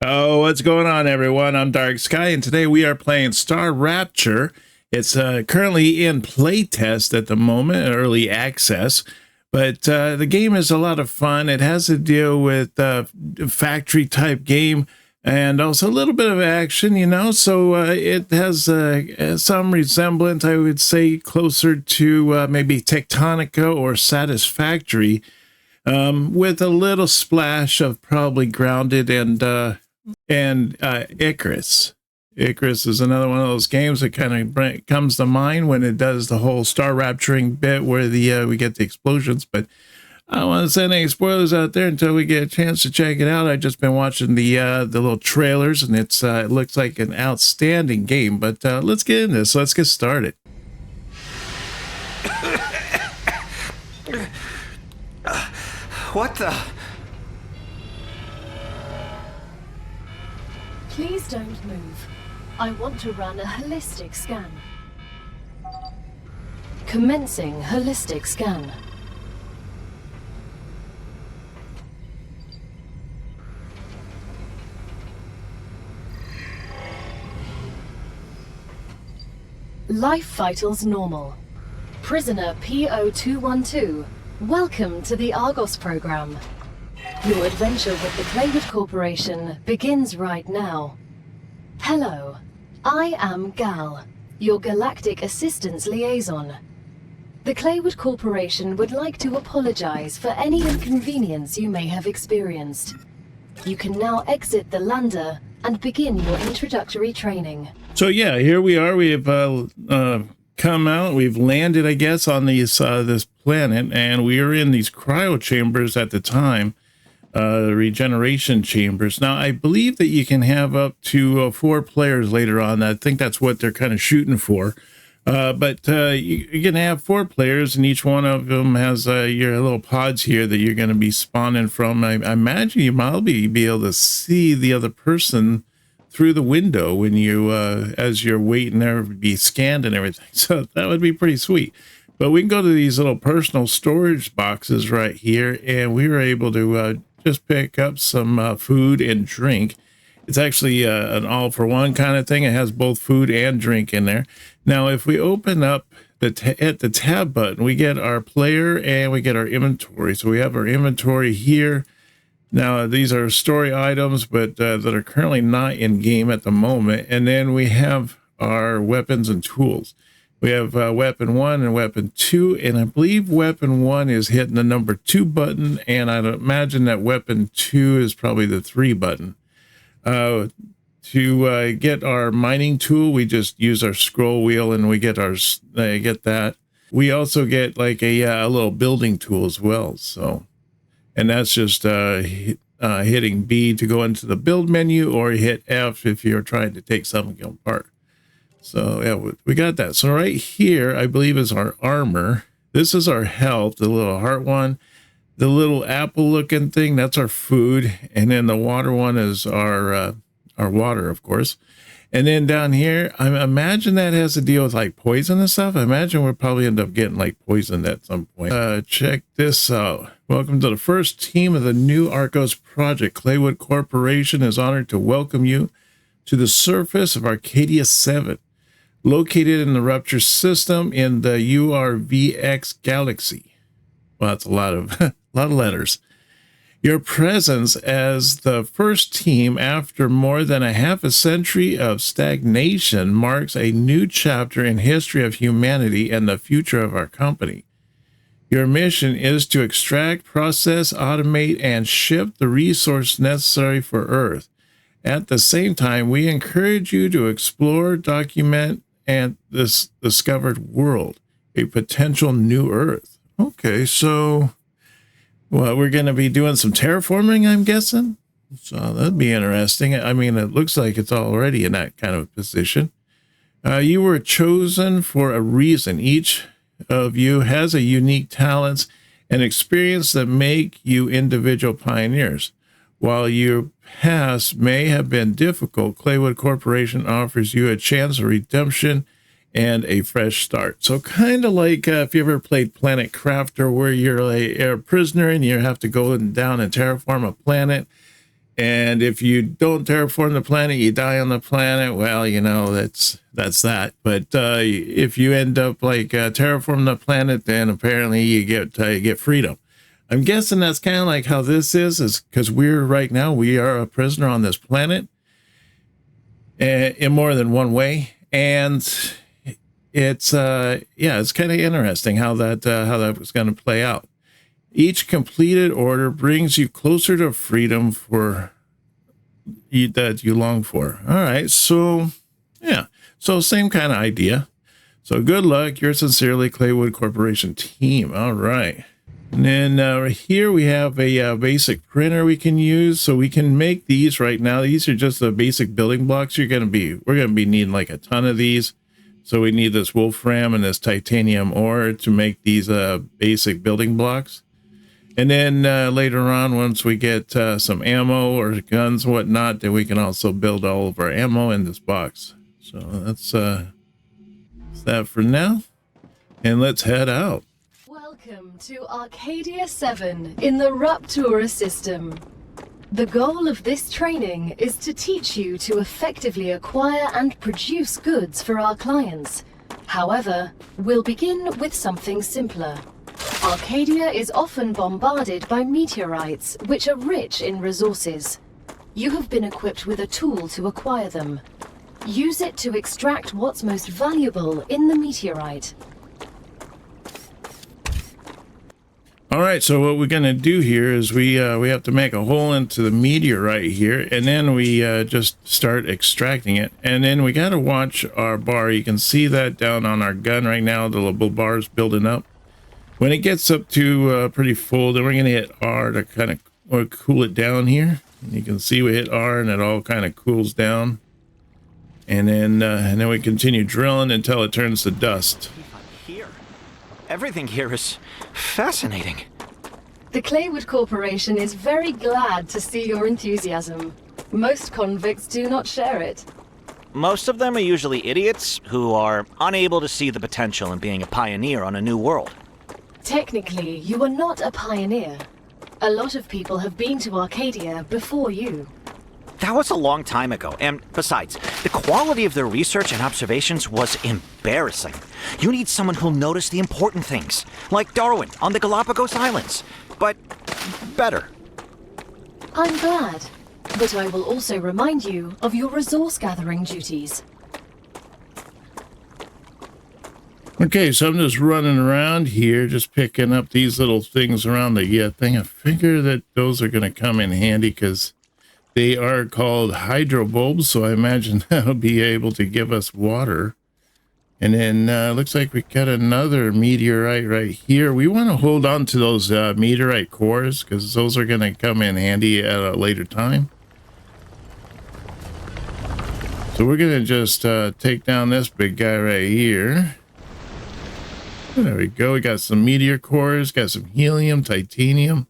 Oh, what's going on, everyone? I'm Dark Sky, and today we are playing StarRupture. It's currently in playtest at the moment, early access, but the game is a lot of fun. It has to deal with factory type game and also a little bit of action, so it has some resemblance, I would say, closer to maybe Tectonica or Satisfactory, with a little splash of probably Grounded and Icarus. Icarus is another one of those games that kind of comes to mind when it does the whole star rapturing bit where we get the explosions. But I don't want to send any spoilers out there until we get a chance to check it out. I've just been watching the little trailers, and it looks like an outstanding game. But let's get into this. Let's get started. What the? Please don't move. I want to run a holistic scan. Commencing holistic scan. Life vitals normal. Prisoner PO212, welcome to the Argos program. Your adventure with the Claywood Corporation begins right now. Hello, I am Gal, your Galactic Assistance Liaison. The Claywood Corporation would like to apologize for any inconvenience you may have experienced. You can now exit the lander and begin your introductory training. So yeah, here we are. We have come out. We've landed, I guess, on this planet, and we are in these cryo chambers at the time. Regeneration chambers. Now, I believe that you can have up to 4 players later on. I think that's what they're kind of shooting for. But you're going to have 4 players, and each one of them has your little pods here that you're going to be spawning from. I imagine you might be able to see the other person through the window when you, as you're waiting there, be scanned and everything. So that would be pretty sweet. But we can go to these little personal storage boxes right here, and we were able to just pick up some food and drink. It's actually an all-for-one kind of thing. It has both food and drink in there. Now, if we open up at the tab button, we get our player and we get our inventory. So we have our inventory here. Now, these are story items, but that are currently not in game at the moment. And then we have our weapons and tools. We have weapon 1 and weapon 2, and I believe weapon 1 is hitting the number 2 button, and I'd imagine that weapon 2 is probably the 3 button. To get our mining tool, we just use our scroll wheel, and we get get that. We also get like a little building tool as well. So, and that's just hitting B to go into the build menu, or hit F if you're trying to take something apart. So yeah, we got that. So right here, I believe, is our armor. This is our health, the little heart one. The little apple looking thing, that's our food. And then the water one is our water, of course. And then down here, I imagine that has to deal with like poison and stuff. I imagine we'll probably end up getting like poisoned at some point. Check this out. Welcome to the first team of the new Argos project. Claywood Corporation is honored to welcome you to the surface of Arcadia 7. Located in the Rupture system in the URVX galaxy. Well, that's a lot of letters. Your presence as the first team after more than a half a century of stagnation marks a new chapter in history of humanity and the future of our company. Your mission is to extract, process, automate, and ship the resource necessary for Earth. At the same time, we encourage you to explore, document, and this discovered world, a potential new Earth. Okay, so well, we're going to be doing some terraforming, I'm guessing. So that'd be interesting. I mean, it looks like it's already in that kind of position. You were chosen for a reason. Each of you has a unique talents and experience that make you individual pioneers. While your past may have been difficult, Claywood Corporation offers you a chance of redemption and a fresh start. So kind of like if you ever played Planet Crafter, where you're a prisoner and you have to go down and terraform a planet, And if you don't terraform the planet, you die on the planet. Well, you know, that's that. But if you end up like terraform the planet, then apparently you get freedom. I'm guessing that's kind of like how this is because we are a prisoner on this planet in more than one way. And it's it's kind of interesting how that was going to play out. Each completed order brings you closer to freedom that you long for. All right, so yeah, so same kind of idea. So good luck. Yours sincerely, Claywood Corporation team. All right, and then here we have a basic printer we can use, so we can make these right now. These are just the basic building blocks. We're gonna be needing like a ton of these. So we need this wolfram and this titanium ore to make these basic building blocks. And then later on, once we get some ammo or guns and whatnot, then we can also build all of our ammo in this box. So that's that for now. And let's head out. Welcome to Arcadia 7 in the Rupture system. The goal of this training is to teach you to effectively acquire and produce goods for our clients. However, we'll begin with something simpler. Arcadia is often bombarded by meteorites, which are rich in resources. You have been equipped with a tool to acquire them. Use it to extract what's most valuable in the meteorite. All right, so what we're going to do here is we have to make a hole into the meteorite here, and then we just start extracting it. And then we got to watch our bar. You can see that down on our gun right now, the little bar is building up. When it gets up to pretty full, then we're going to hit R to kind of cool it down here. And you can see we hit R and it all kind of cools down. And then we continue drilling until it turns to dust. Here. Everything here is fascinating. The Claywood Corporation is very glad to see your enthusiasm. Most convicts do not share it. Most of them are usually idiots who are unable to see the potential in being a pioneer on a new world. Technically, you are not a pioneer. A lot of people have been to Arcadia before you. That was a long time ago, and besides, the quality of their research and observations was embarrassing. You need someone who'll notice the important things, like Darwin on the Galapagos Islands, but better. I'm glad, but I will also remind you of your resource gathering duties. Okay, so I'm just running around here, just picking up these little things around the thing. I figure that those are going to come in handy because they are called hydrobulbs, so I imagine that'll be able to give us water. And then looks like we got another meteorite right here. We want to hold on to those meteorite cores because those are going to come in handy at a later time. So we're going to just take down this big guy right here. There we go. We got some meteor cores, got some helium, titanium.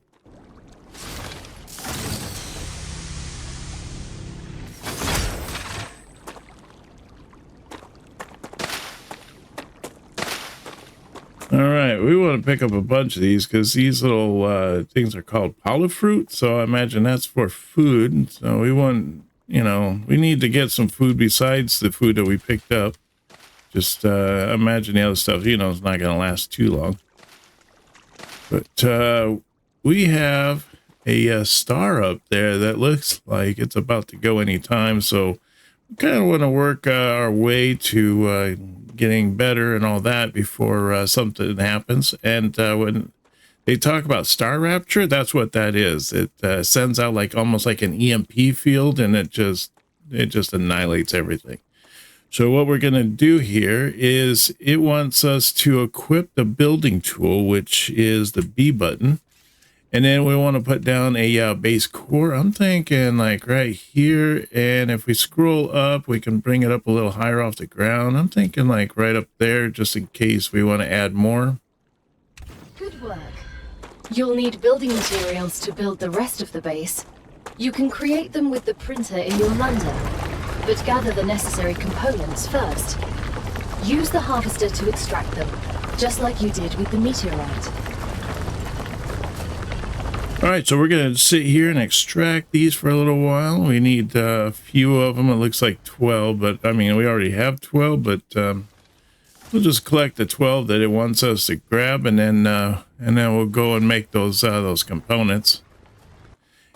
All right, we want to pick up a bunch of these because these little things are called polyfruit. So I imagine that's for food. So we want, we need to get some food besides the food that we picked up. Just imagine the other stuff, it's not going to last too long. But we have a star up there that looks like it's about to go anytime. So we kind of want to work our way to getting better and all that before something happens. And when they talk about StarRupture, that's what that is. It sends out almost like an EMP field, and it just annihilates everything. So what we're going to do here is it wants us to equip the building tool, which is the B button. And then we want to put down a base core. I'm thinking right here. And if we scroll up, we can bring it up a little higher off the ground. I'm thinking right up there, just in case we want to add more. Good work. You'll need building materials to build the rest of the base. You can create them with the printer in your lander, but gather the necessary components first. Use the harvester to extract them, just like you did with the meteorite. All right, so we're going to sit here and extract these for a little while. We need a few of them. It looks like 12, but I mean, we already have 12, but we'll just collect the 12 that it wants us to grab, and then we'll go and make those components.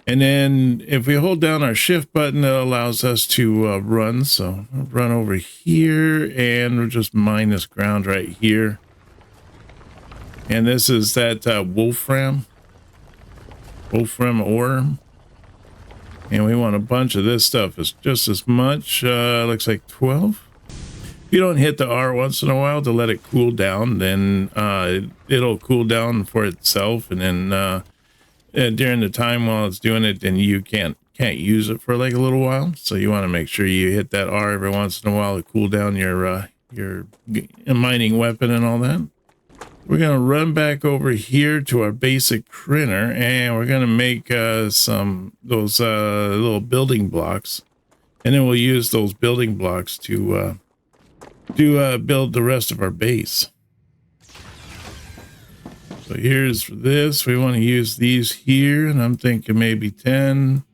And then if we hold down our shift button, it allows us to run. So I'll run over here, and we'll just mine this ground right here. And this is that wolfram ore. And we want a bunch of this stuff. It's just as much. Looks like 12. If you don't hit the R once in a while to let it cool down, then it'll cool down for itself. And then during the time while it's doing it, then you can't use it for like a little while. So you want to make sure you hit that R every once in a while to cool down your mining weapon and all that. We're going to run back over here to our basic printer, and we're going to make those little building blocks, and then we'll use those building blocks to build the rest of our base. So here's this. We want to use these here, and I'm thinking maybe 10.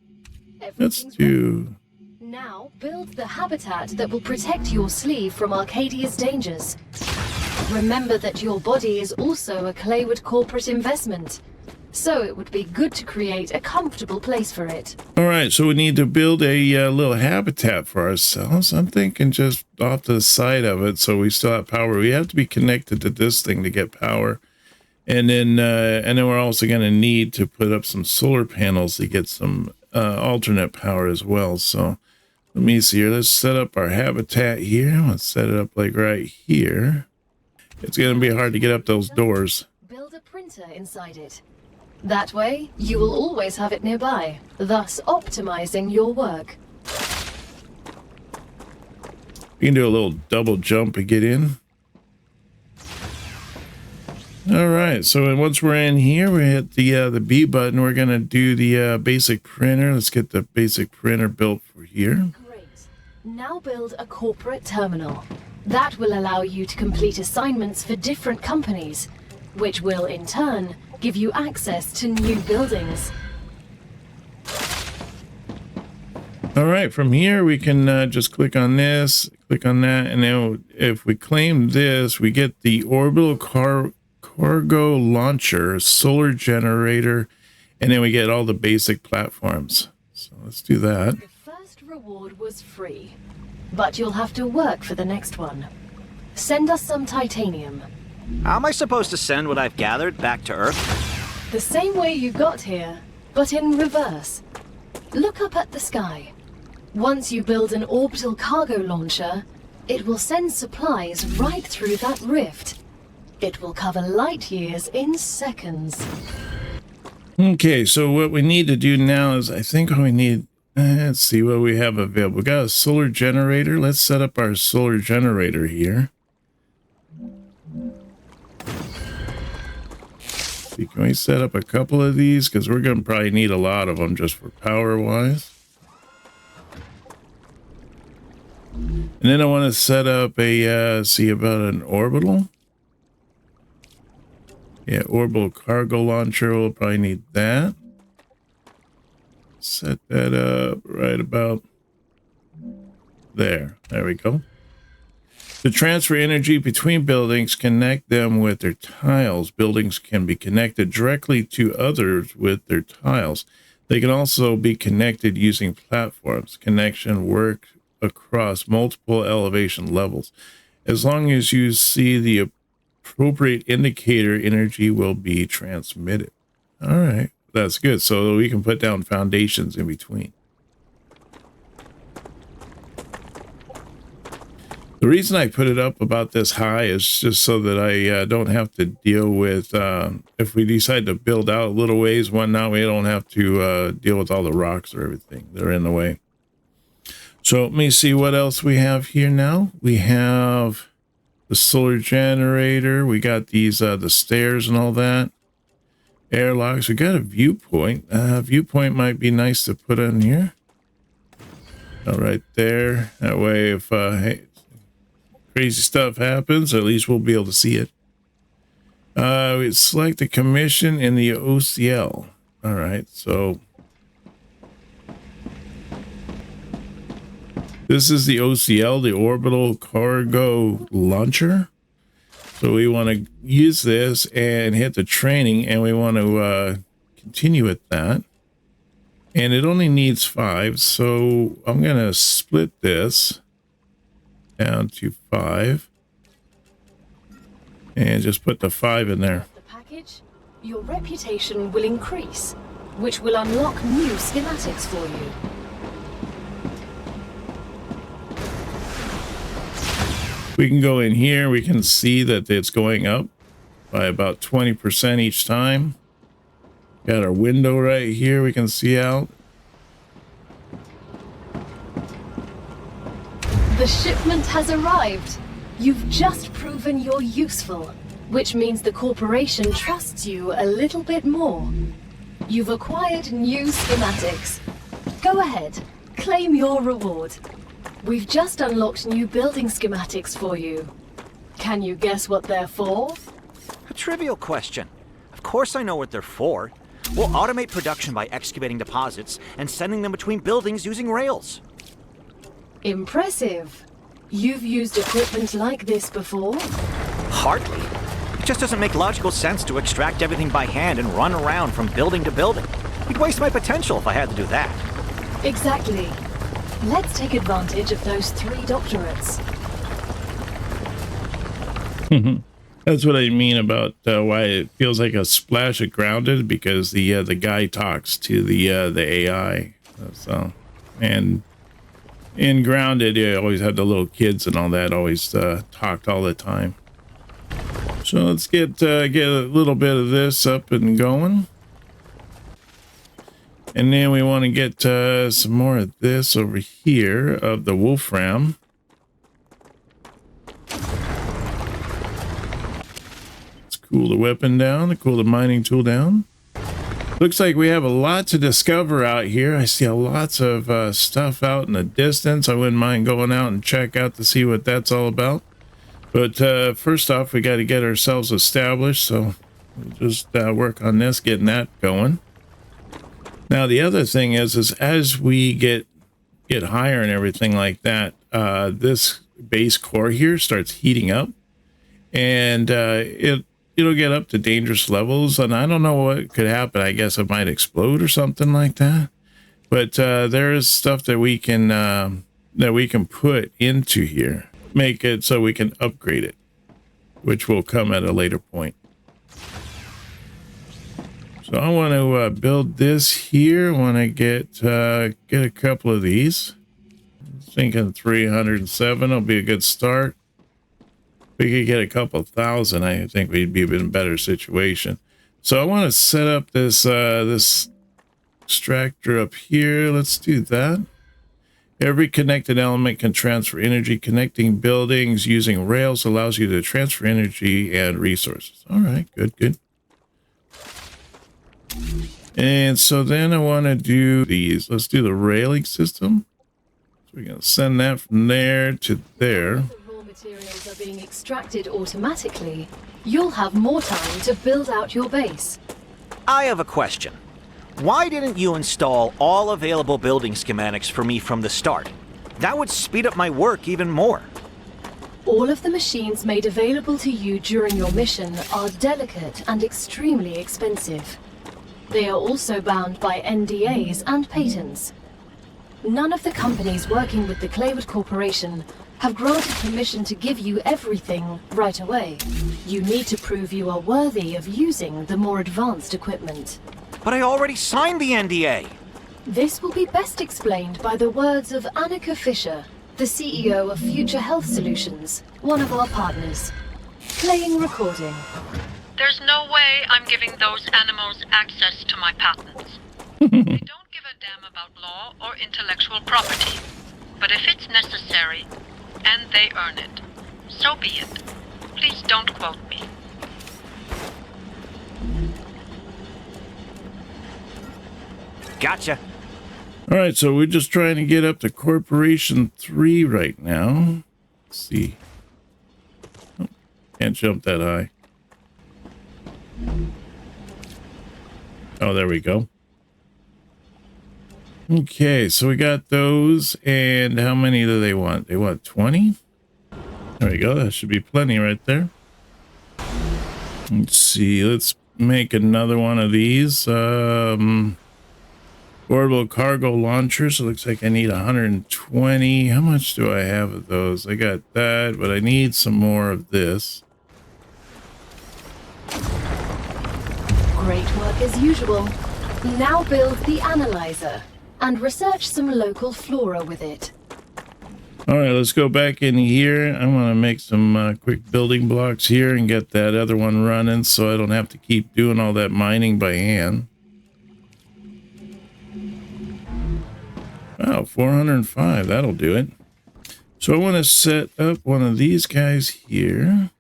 Let's do... Now build the habitat that will protect your sleeve from Arcadia's dangers. Remember that your body is also a Claywood corporate investment, so it would be good to create a comfortable place for it. All right, so we need to build a little habitat for ourselves. I'm thinking just off to the side of it, so we still have power. We have to be connected to this thing to get power, and then we're also going to need to put up some solar panels to get some alternate power as well. So let me see here. Let's set up our habitat here. Let's set it up like right here. It's going to be hard to get up those doors. Build a printer inside it. That way, you will always have it nearby, thus optimizing your work. You can do a little double jump and get in. All right, so once we're in here, we hit the B button. We're going to do the basic printer. Let's get the basic printer built for here. Great. Now build a corporate terminal. That will allow you to complete assignments for different companies, which will, in turn, give you access to new buildings. All right, from here, we can just click on this, click on that, and then if we claim this, we get the orbital cargo launcher, solar generator, and then we get all the basic platforms. So let's do that. The first reward was free, but you'll have to work for the next one. Send us some titanium. How am I supposed to send what I've gathered back to Earth? The same way you got here, but in reverse. Look up at the sky. Once you build an orbital cargo launcher, it will send supplies right through that rift. It will cover light years in seconds. Okay, so what we need to do now is, I think we need, let's see what we have available. We got a solar generator. Let's set up our solar generator here. See, can we set up a couple of these? Because we're going to probably need a lot of them just for power-wise. And then I want to set up a, see about an orbital. Yeah, orbital cargo launcher. We'll probably need that. Set that up right about there. There we go. To transfer energy between buildings, connect them with their tiles. Buildings can be connected directly to others with their tiles. They can also be connected using platforms. Connection work across multiple elevation levels. As long as you see the appropriate indicator, energy will be transmitted. All right, that's good. So we can put down foundations in between. The reason I put it up about this high is just so that I don't have to deal with, if we decide to build out a little ways, whatnot, we don't have to deal with all the rocks or everything that are in the way. So let me see what else we have here now. We have the solar generator. We got these, the stairs and all that. Airlocks. We got a viewpoint. Viewpoint might be nice to put in here. All right there. That way if hey, crazy stuff happens, at least we'll be able to see it. We select the commission in the OCL. All right, so this is the OCL, the Orbital Cargo Launcher. So we want to use this and hit the training, and we want to continue with that. And it only needs 5, so I'm going to split this down to 5. And just put the 5 in there. The package, your reputation will increase, which will unlock new schematics for you. We can go in here, we can see that it's going up by about 20% each time. Got our window right here, we can see out. The shipment has arrived. You've just proven you're useful, which means the corporation trusts you a little bit more. You've acquired new schematics. Go ahead, claim your reward. We've just unlocked new building schematics for you. Can you guess what they're for? A trivial question. Of course I know what they're for. We'll automate production by excavating deposits and sending them between buildings using rails. Impressive. You've used equipment like this before? Hardly. It just doesn't make logical sense to extract everything by hand and run around from building to building. You'd waste my potential if I had to do that. Exactly. Let's take advantage of those 3 doctorates. That's what I mean about why it feels like a splash of Grounded, because the guy talks to the AI. So, and in Grounded, you always had the little kids and all that always talked all the time. So let's get a little bit of this up and going. And then we want to get some more of this over here of the Wolfram. Let's cool the weapon down, cool the mining tool down. Looks like we have a lot to discover out here. I see lots of stuff out in the distance. I wouldn't mind going out and check out to see what that's all about. But first off, we got to get ourselves established. So we'll just work on this, getting that going. Now, the other thing is as we get higher and everything like that, this base core here starts heating up, and it'll get up to dangerous levels. And I don't know what could happen. I guess it might explode or something like that. But there is stuff that we can put into here, make it so we can upgrade it, which will come at a later point. So I want to build this here. I want to get a couple of these. Thinking 307 will be a good start. If we could get a couple thousand, I think we'd be in a better situation. So I want to set up this this extractor up here. Let's do that. Every connected element can transfer energy. Connecting buildings using rails allows you to transfer energy and resources. All right, good. And so then I want to do these. Let's do the railing system. So we're going to send that from there to there. The raw materials are being extracted automatically. You'll have more time to build out your base. I have a question. Why didn't you install all available building schematics for me from the start? That would speed up my work even more. All of the machines made available to you during your mission are delicate and extremely expensive. They are also bound by NDAs and patents. None of the companies working with the Claywood Corporation have granted permission to give you everything right away. You need to prove you are worthy of using the more advanced equipment. But I already signed the NDA. This will be best explained by the words of Annika Fisher, the CEO of Future Health Solutions, one of our partners. Playing recording. There's no way I'm giving those animals access to my patents. They don't give a damn about law or intellectual property. But if it's necessary, and they earn it, so be it. Please don't quote me. Gotcha. All right, so we're just trying to get up to Corporation 3 right now. Let's see. Oh, can't jump that high. Oh, there we go. Okay, so we got those, and how many do they want? They want 20? There we go, that should be plenty right there. Let's see, let's make another one of these. Portable cargo launchers. It looks like I need 120. How much do I have of those? I got that, but I need some more of this. Great work as usual. Now build the analyzer and research some local flora with it. All right, let's go back in here. I'm going to make some quick building blocks here and get that other one running so I don't have to keep doing all that mining by hand. Wow, 405, that'll do it. So I want to set up one of these guys here.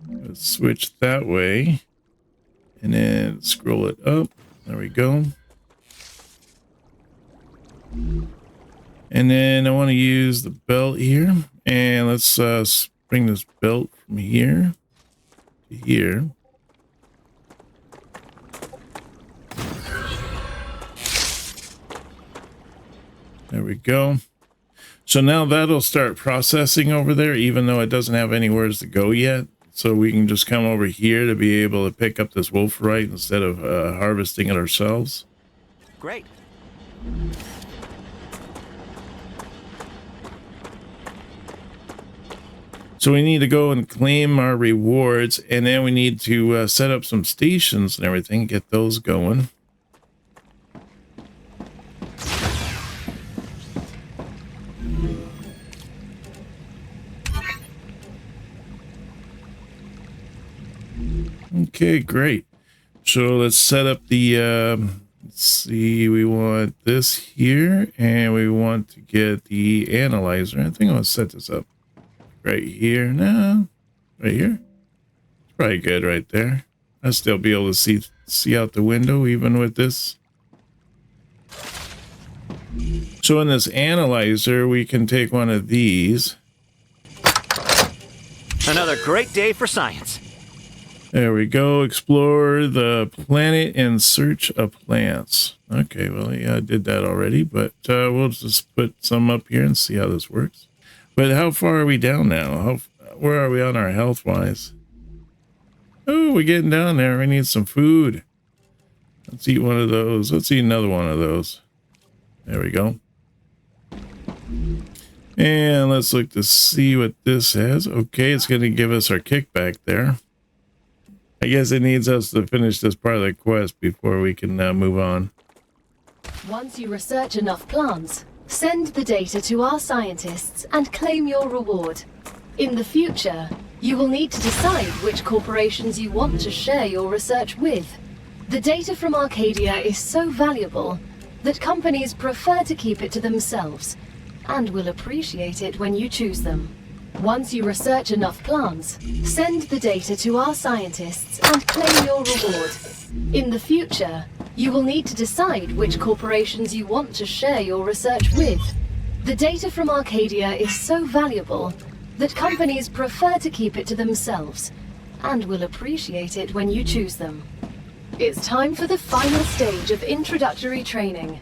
Let's switch that way. And then scroll it up. There we go. And then I want to use the belt here. And let's bring this belt from here to here. There we go. So now that'll start processing over there, even though it doesn't have anywhere to go yet. So we can just come over here to be able to pick up this wolfrite instead of harvesting it ourselves. Great. So we need to go and claim our rewards, and then we need to set up some stations and everything, get those going. Okay, great. So let's set up the, let's see, we want this here, and we want to get the analyzer. I think I'll set this up right here. No, right here. It's probably good right there. I'll still be able to see out the window even with this. So in this analyzer, we can take one of these. Another great day for science. There we go. Explore the planet in search of plants. Okay, well, yeah, I did that already, but we'll just put some up here and see how this works. But how far are we down now? Where are we on our health-wise? Oh, we're getting down there. We need some food. Let's eat one of those. Let's eat another one of those. There we go. And let's look to see what this has. Okay, it's going to give us our kickback there. I guess it needs us to finish this part of the quest before we can move on. Once you research enough plants, send the data to our scientists and claim your reward. In the future, you will need to decide which corporations you want to share your research with. The data from Arcadia is so valuable that companies prefer to keep it to themselves and will appreciate it when you choose them. Once you research enough plants, send the data to our scientists and claim your reward. In the future, you will need to decide which corporations you want to share your research with. The data from Arcadia is so valuable that companies prefer to keep it to themselves and will appreciate it when you choose them. It's time for the final stage of introductory training.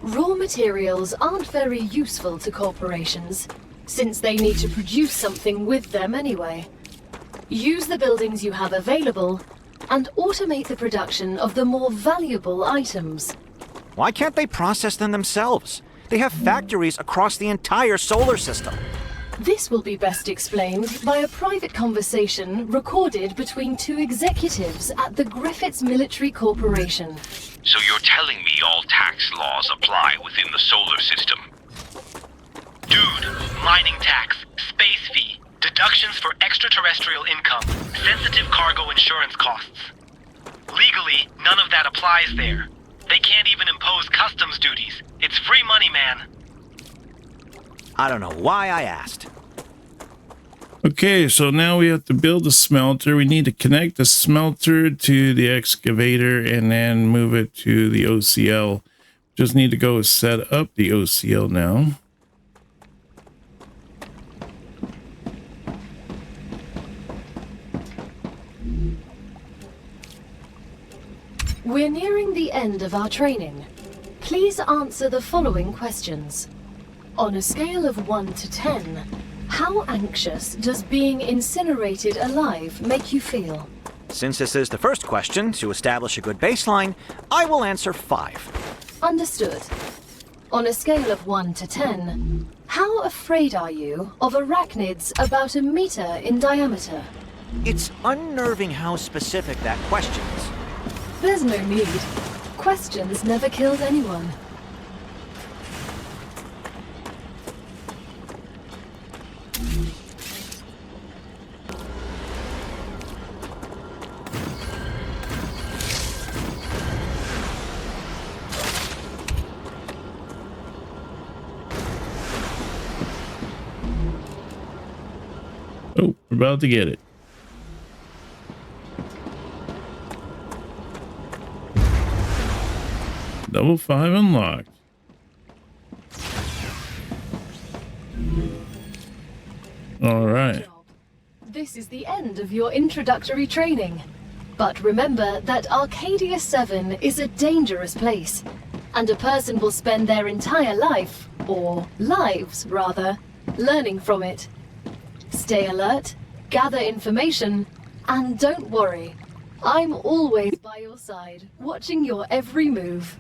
Raw materials aren't very useful to corporations, since they need to produce something with them anyway. Use the buildings you have available and automate the production of the more valuable items. Why can't they process them themselves? They have factories across the entire solar system. This will be best explained by a private conversation recorded between two executives at the Griffiths Military Corporation. So you're telling me all tax laws apply within the solar system? Dude, mining tax, space fee, deductions for extraterrestrial income, sensitive cargo insurance costs. Legally, none of that applies there. They can't even impose customs duties. It's free money, man. I don't know why I asked. Okay, so now we have to build a smelter. We need to connect the smelter to the excavator and then move it to the OCL. Just need to go set up the OCL now. We're nearing the end of our training. Please answer the following questions. On a scale of 1 to 10, how anxious does being incinerated alive make you feel? Since this is the first question, to establish a good baseline, I will answer 5. Understood. On a scale of 1 to 10, how afraid are you of arachnids about a meter in diameter? It's unnerving how specific that question is. There's no need. Questions never killed anyone. Oh, we're about to get it. Level 5 unlocked. All right. This is the end of your introductory training. But remember that Arcadia 7 is a dangerous place, and a person will spend their entire life, or lives rather, learning from it. Stay alert, gather information, and don't worry. I'm always by your side, watching your every move.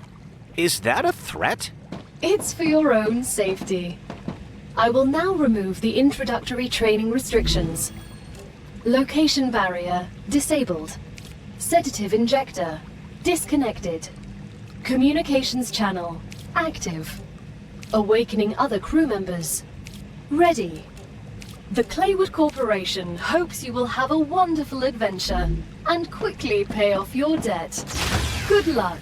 Is that a threat? It's for your own safety. I will now remove the introductory training restrictions. Location barrier disabled. Sedative injector disconnected. Communications channel active. Awakening other crew members ready. The Claywood Corporation hopes you will have a wonderful adventure and quickly pay off your debt. Good luck.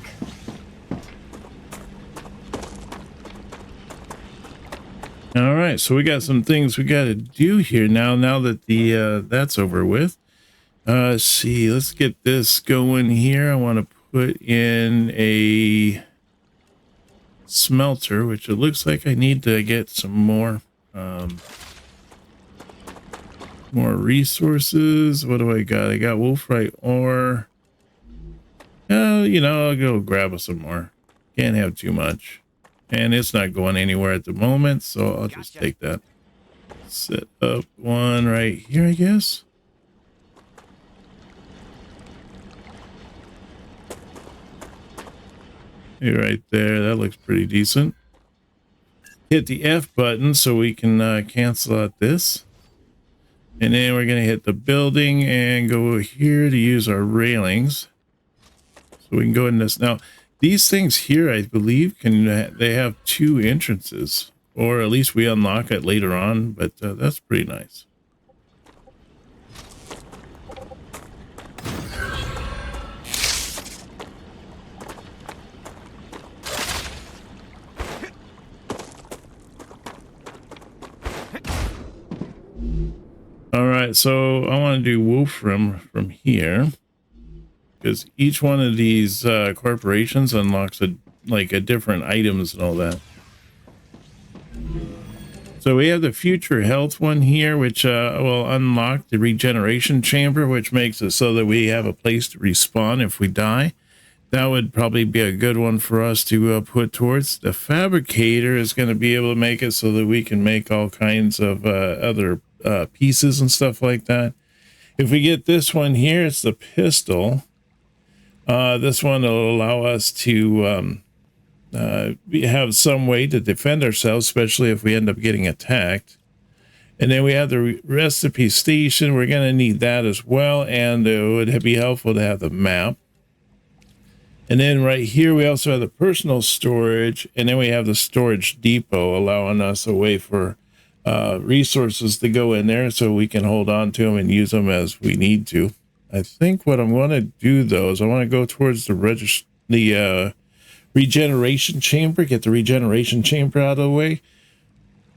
All right, so we got some things we got to do here now that the that's over with. Let's see, let's get this going here. I want to put in a smelter, which it looks like I need to get some more resources. What do I got? I got wolfrite ore. You know, I'll go grab some more. Can't have too much. And it's not going anywhere at the moment, so I'll just take that. Set up one right here, I guess. Right there, that looks pretty decent. Hit the F button so we can cancel out this. And then we're going to hit the building and go here to use our railings. So we can go in this. Now, these things here, I believe, they have 2 entrances. Or at least we unlock it later on, but that's pretty nice. All right, so I want to do wolfram from here, because each one of these corporations unlocks a different items and all that. So we have the future health one here, which will unlock the regeneration chamber, which makes it so that we have a place to respawn if we die. That would probably be a good one for us to put towards. The fabricator is going to be able to make it so that we can make all kinds of other pieces and stuff like that. If we get this one here, it's the pistol. This one will allow us to have some way to defend ourselves, especially if we end up getting attacked. And then we have the recipe station. We're going to need that as well, and it would be helpful to have the map. And then right here we also have the personal storage, and then we have the storage depot, allowing us a way for resources to go in there so we can hold on to them and use them as we need to. I think what I'm going to do though is I want to go towards the regeneration chamber, get the regeneration chamber out of the way.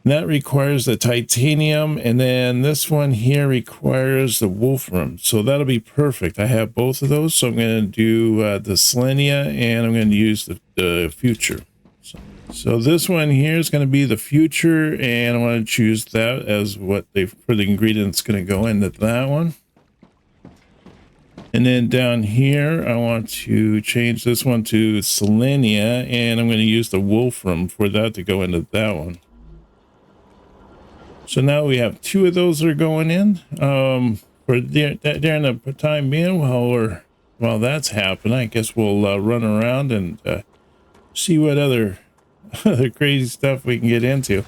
And that requires the titanium, and then this one here requires the wolfram, so that'll be perfect. I have both of those, so I'm going to do the selenia, and I'm going to use the future. So this one here is going to be the future, and I want to choose that as what for the ingredients going to go into that one. And then down here, I want to change this one to Selenia, and I'm going to use the Wolfram for that to go into that one. So now we have 2 of those that are going in. For during the time being, while that's happening, I guess we'll run around and see what other crazy stuff we can get into.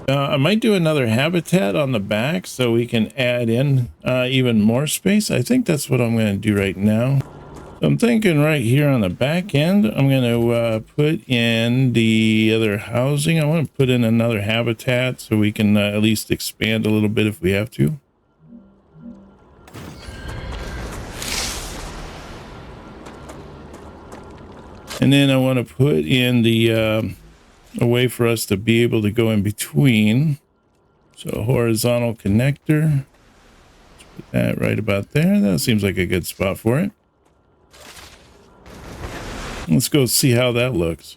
I might do another habitat on the back so we can add in even more space. I think that's what I'm going to do right now. I'm thinking right here on the back end, I'm going to put in the other housing. I want to put in another habitat so we can at least expand a little bit if we have to. And then I want to put in the a way for us to be able to go in between. So horizontal connector. Let's put that right about there. That seems like a good spot for it. Let's go see how that looks.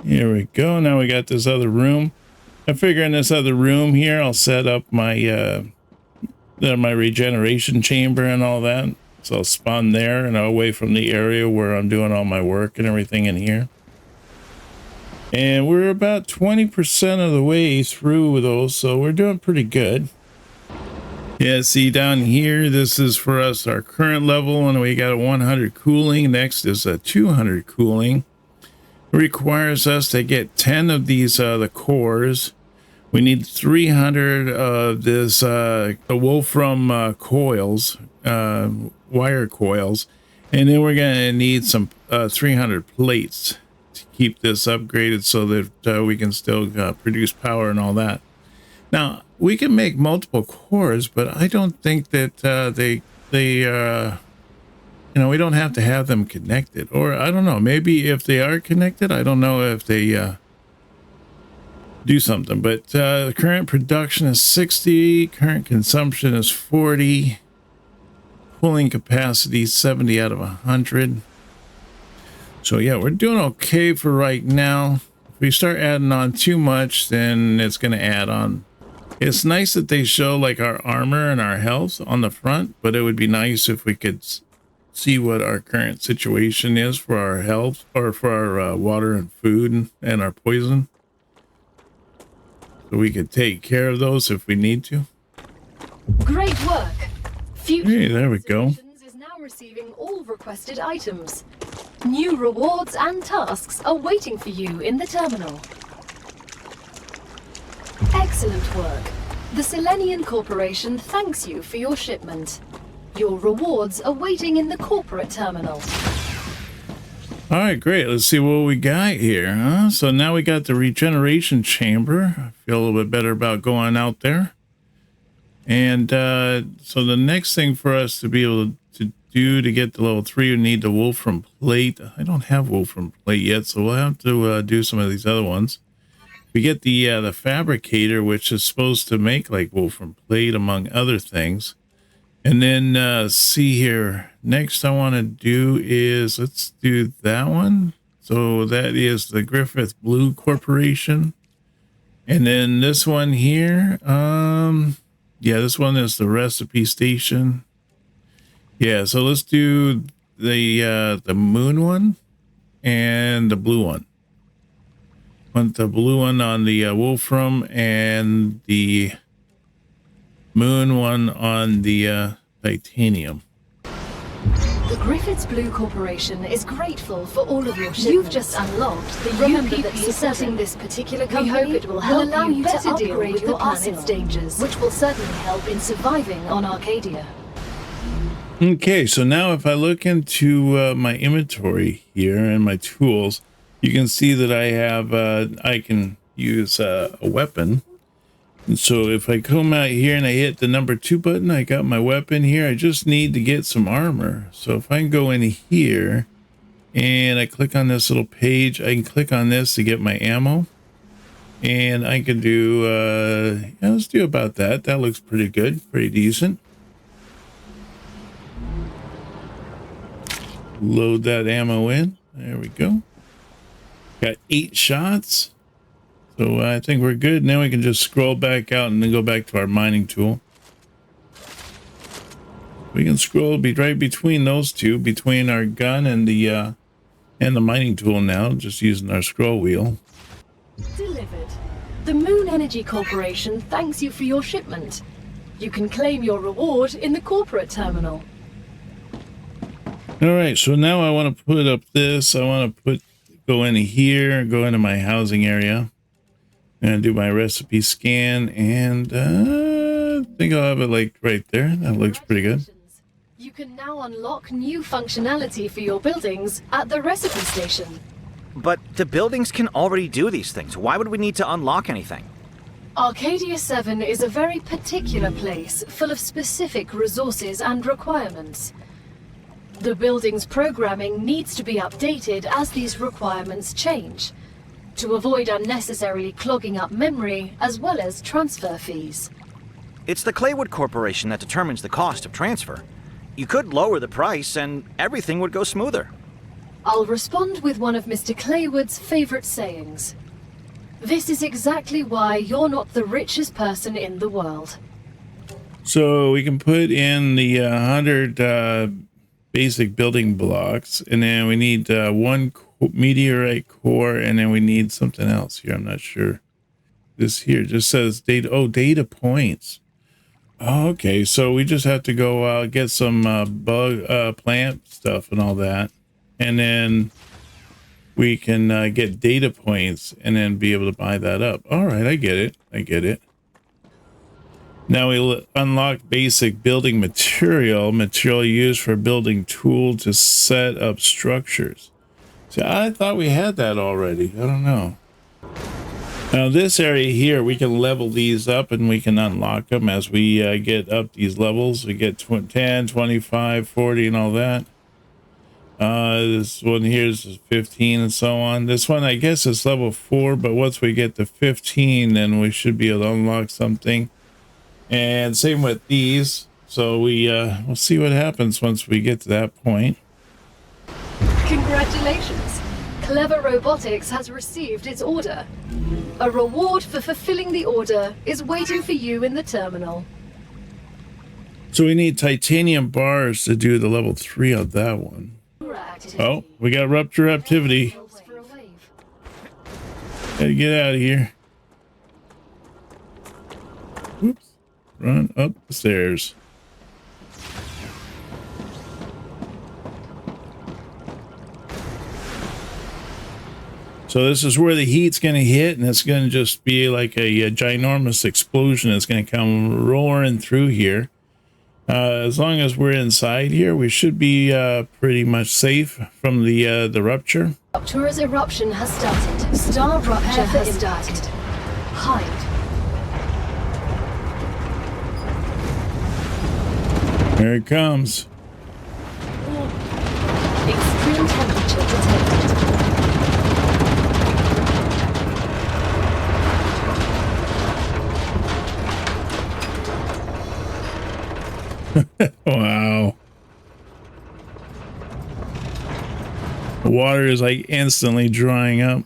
Here we go. Now we got this other room. I figure in this other room here, I'll set up my my regeneration chamber and all that. So I'll spawn there and away from the area where I'm doing all my work and everything in here. And we're about 20% of the way through those, so we're doing pretty good. Yeah, see down here, this is for us our current level, and we got a 100 cooling. Next is a 200 cooling. It requires us to get 10 of these the cores. We need 300 of this the Wolfram coils, wire coils, and then we're gonna need some 300 plates to keep this upgraded so that we can still produce power and all that. Now we can make multiple cores, but I don't think that they you know, we don't have to have them connected, or I don't know, maybe if they are connected, I don't know if they do something. But current production is 60, current consumption is 40, cooling capacity 70 out of 100. So yeah, we're doing okay for right now. If we start adding on too much, then it's going to add on. It's nice that they show like our armor and our health on the front, but it would be nice if we could see what our current situation is for our health, or for our water and food and our poison, so we could take care of those if we need to. Great work. Future Hey, there we go. is now receiving all requested items. New rewards and tasks are waiting for you in the terminal. Excellent work. The Selenian Corporation thanks you for your shipment. Your rewards are waiting in the corporate terminal. All right, great. Let's see what we got here, huh? So now we got the regeneration chamber. I feel a little bit better about going out there. And so the next thing for us to be able to do to get to level 3, we need the Wolfram plate. I don't have Wolfram plate yet, so we'll have to do some of these other ones. We get the fabricator, which is supposed to make like Wolfram plate, among other things. And then see here, next I want to do is, let's do that one. So that is the Griffith Blue Corporation. And then this one here, yeah, this one is the recipe station. Yeah, so let's do the moon one and the blue one. Want the blue one on the Wolfram, and the moon one on the titanium. The Griffiths Blue Corporation is grateful for all of your shipments. You've just unlocked the UP that supporting this particular company. We hope it will help allow you to upgrade with your planet's dangers, which will certainly help in surviving on Arcadia. Okay, so now if I look into my inventory here and my tools, you can see that I have I can use a weapon. And so if I come out here and I hit the number 2 button, I got my weapon here. I just need to get some armor. So if I can go in here and I click on this little page, I can click on this to get my ammo. And I can do, yeah, let's do about that. That looks pretty good, pretty decent. Load that ammo in. There we go. Got 8 shots. So I think we're good. Now we can just scroll back out and then go back to our mining tool. We can scroll right between those two, between our gun and the mining tool now, just using our scroll wheel. Delivered. The Moon Energy Corporation thanks you for your shipment. You can claim your reward in the corporate terminal. All right, so now I want to put up this. I want to go into here, go into my housing area, and do my recipe scan, and I think I'll have it like right there. That looks pretty good. You can now unlock new functionality for your buildings at the recipe station. But the buildings can already do these things. Why would we need to unlock anything? Arcadia 7 is a very particular place, full of specific resources and requirements. The building's programming needs to be updated as these requirements change, to avoid unnecessarily clogging up memory as well as transfer fees. It's the Claywood Corporation that determines the cost of transfer. You could lower the price and everything would go smoother. I'll respond with one of Mr. Claywood's favorite sayings. This is exactly why you're not the richest person in the world. So we can put in the 100 basic building blocks, and then we need one meteorite core, and then we need something else here. I'm not sure. This here just says data. Oh, data points. Oh, okay, so we just have to go get some plant stuff and all that, and then we can get data points and then be able to buy that up. All right, I get it. I get it. Now we unlock basic building material used for building tool to set up structures. See, I thought we had that already. I don't know. Now this area here, we can level these up and we can unlock them as we get up these levels. We get 10, 25, 40 and all that. This one here is 15 and so on. This one, I guess, is level 4, but once we get to 15, then we should be able to unlock something. And same with these. So we'll see what happens once we get to that point. Congratulations! Clever Robotics has received its order. A reward for fulfilling the order is waiting for you in the terminal. So we need titanium bars to do the level 3 of that one. Oh, we got rupture activity. Gotta get out of here. Oops. Run up the stairs. So this is where the heat's going to hit, and it's going to just be like a ginormous explosion. It's going to come roaring through here. As long as we're inside here, we should be pretty much safe from the rupture. Raptura's eruption has started. StarRupture has started. Hide. Here it comes. Extreme temperature detected. Wow. The water is like instantly drying up. I'm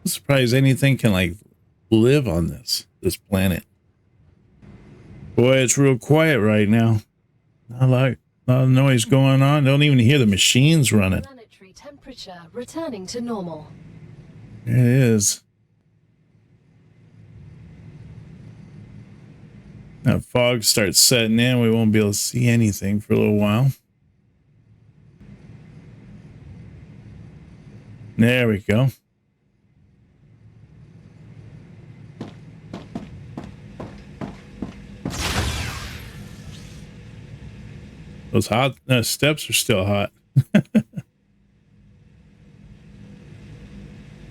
surprised anything can like live on this planet. Boy, it's real quiet right now. Not a lot of noise going on. Don't even hear the machines running. Planetary temperature returning to normal. It is. Now fog starts setting in. We won't be able to see anything for a little while. There we go. Those hot steps are still hot.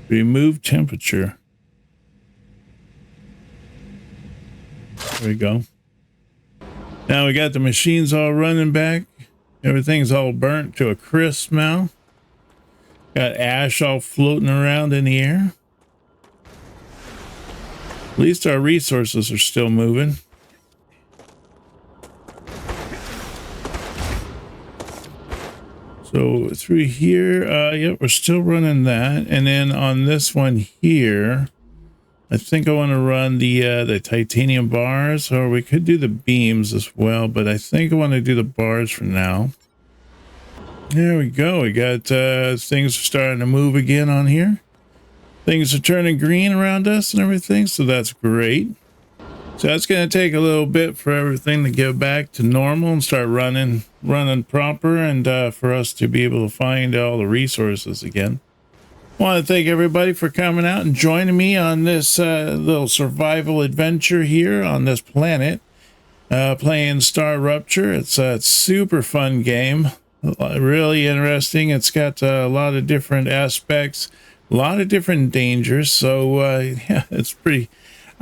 Remove temperature. There we go. Now we got the machines all running back. Everything's all burnt to a crisp now. Got ash all floating around in the air. At least our resources are still moving. So through here, yep, we're still running that. And then on this one here, I think I want to run the titanium bars, or we could do the beams as well, but I think I want to do the bars for now. There we go. We got things are starting to move again on here. Things are turning green around us and everything, so that's great. So that's going to take a little bit for everything to get back to normal and start running proper, and for us to be able to find all the resources again. I want to thank everybody for coming out and joining me on this little survival adventure here on this planet, playing StarRupture. It's a super fun game, really interesting. It's got a lot of different aspects, a lot of different dangers. So yeah, it's pretty.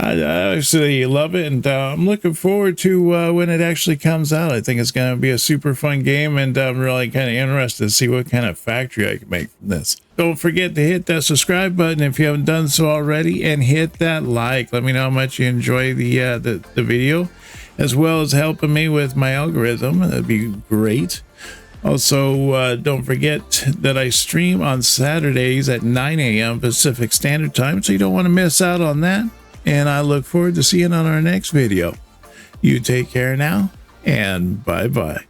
I actually love it, and I'm looking forward to when it actually comes out. I think it's going to be a super fun game, and I'm really kind of interested to see what kind of factory I can make from this. Don't forget to hit that subscribe button if you haven't done so already, and hit that like. Let me know how much you enjoy the video, as well as helping me with my algorithm. That'd be great. Also, don't forget that I stream on Saturdays at 9 a.m. Pacific Standard Time, so you don't want to miss out on that. And I look forward to seeing you on our next video. You take care now, and bye-bye.